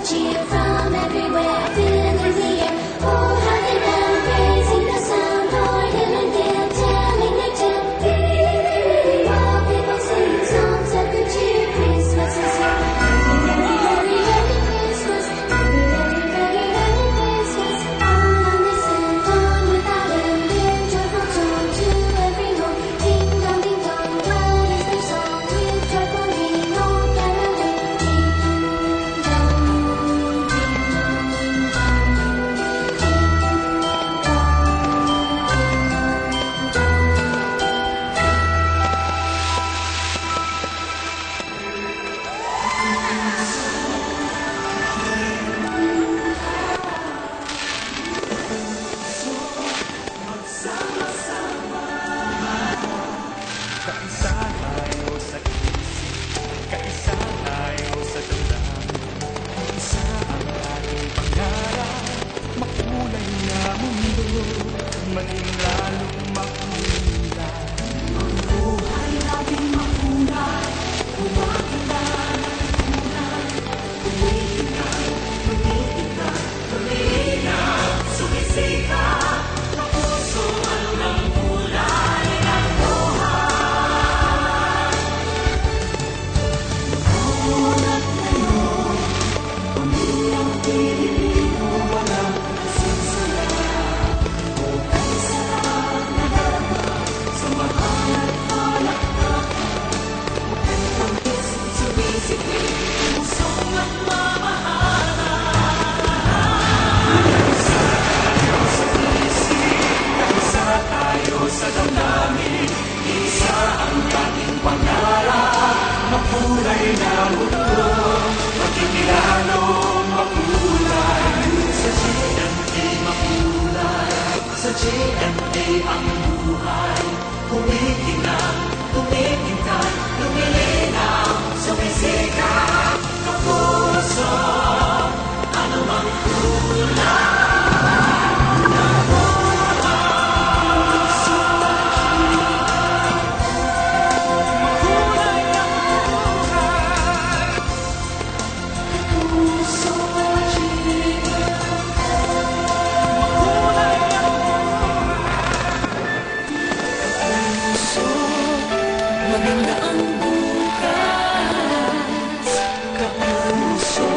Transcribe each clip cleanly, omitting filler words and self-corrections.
cheer from everywhere, filling the air. Oh, how they run, raising the sound, o'er hill and dale, telling their tale. Really, really, all people sing songs of good cheer. Christmas is here. Merry, merry, merry Christmas. Merry, merry, merry, merry Christmas. On this and on without end, their joyful tone to every home. Ding dong, loud is their song, with joyful ring, all caroling. Ding dong, Kaisa tayo sa isip, kaisa tayo sa damdamin. Isa ang ating pangarap, makulay na mundo, maging lalong makulay. Ang buhay natin makulay, kumakilala ng kulay. Tumitingnan, tumitingnan, tumitingnan, sumisikat. Ang puso ano ng kulay ng buhay. Mulat ngayon, pamilyang Pilipino, walang nasinsaya. O kaisarang nadarama, sa mahal at palakpakan. Pagkis, sumisikip, pusong nagmamahalan. Kaisa tayo sa isip, kaisa tayo sa damdamin. Isa ang ating pangarap, makulay na mundo, maging lalong makulay. Sa GMA makulay, sa GMA ang buhay. Kumikinang, kumikintan, lumilinaw, sumisikat ang puso. Ano mang kulay ng puso maganda ang bukas. Kapuso,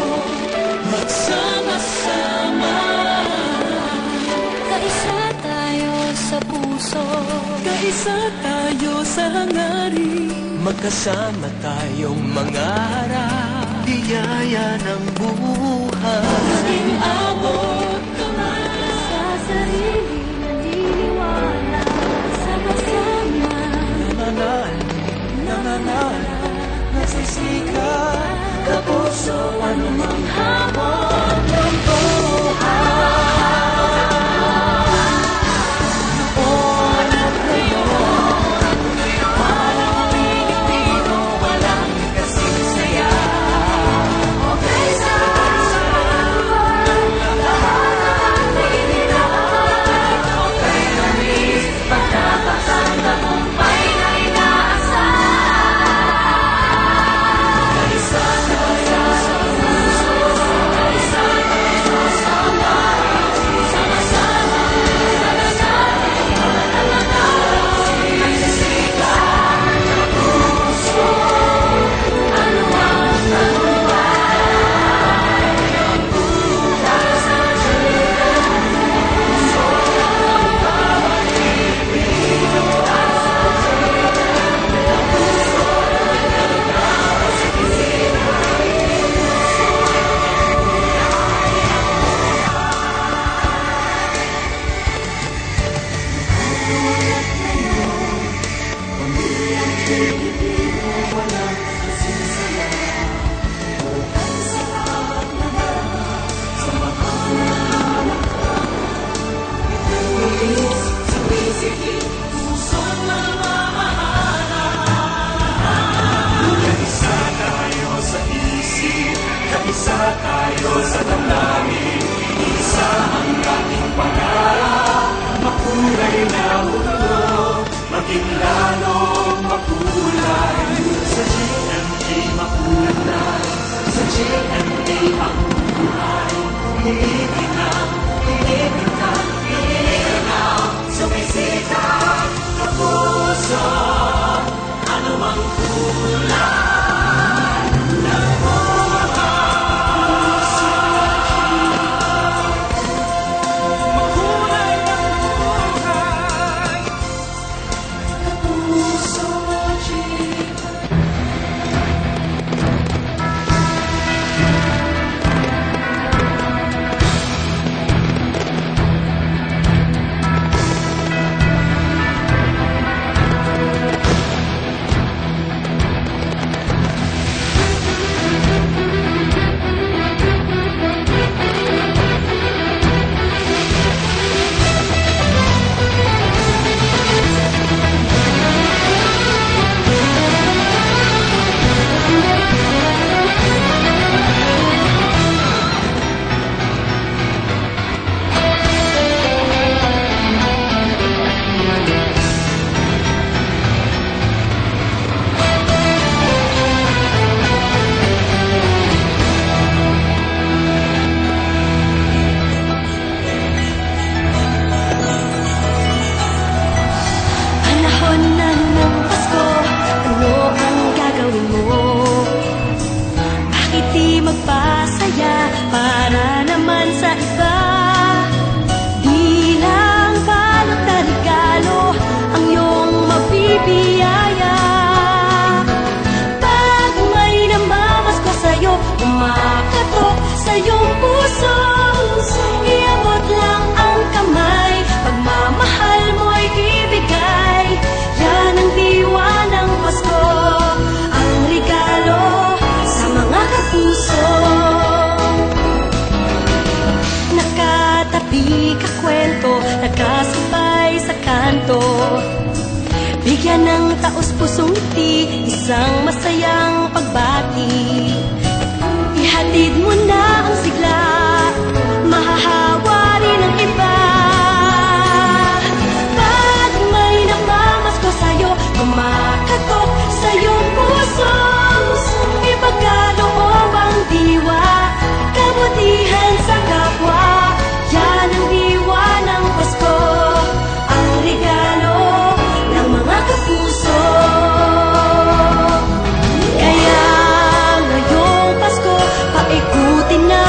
magsama-sama. kaisa tayo sa puso. Kaisa tayo sa hangarin, magkasama tayong mangarap. Biyaya ng buhay, abot kamay. Sa sarili naniniwala, sama-sama. Nanganalo, nagsisikat, kapuso anumang hamon ng buhay. Napunat ngayon, walang Pilipino, walang kasing saya. Okay, sa lahat ng pinilay, Okay na miss, pagkakasal na kumpay na inaasahan. kaisa tayo sa puso, kaisa tayo sa Sama-sama, nagsisikat ng puso. Ano ang tagumpay ng buhay sa puso ng bawat Pilipino. Kaisa tayo sa isip, kaisa tayo sa damdamin. Isa ang ating pangarap, makulay na mundo, maging lalong makulay. Sa GMA makulay, sa GMA ang sa iyong puso. Iabot lang ang kamay, pagmamahal mo'y ibigay. Yan ang diwa ng Pasko, ang regalo sa mga kapuso. Nakatabi ka kwento, nakasabay sa kanto. Bigyan ng taos-pusong ngiti, isang masayang pagbati. Ihatid mo na ang sigla, mahahawa rin ang iba. Pag may namamasko sa'yo, kumakatok sa iyong puso. Ipagkaloob ang diwa, kabutihan sa kapwa. Yan ang diwa ng Pasko, ang regalo ng mga kapuso. Kaya ngayong Pasko, paikutin na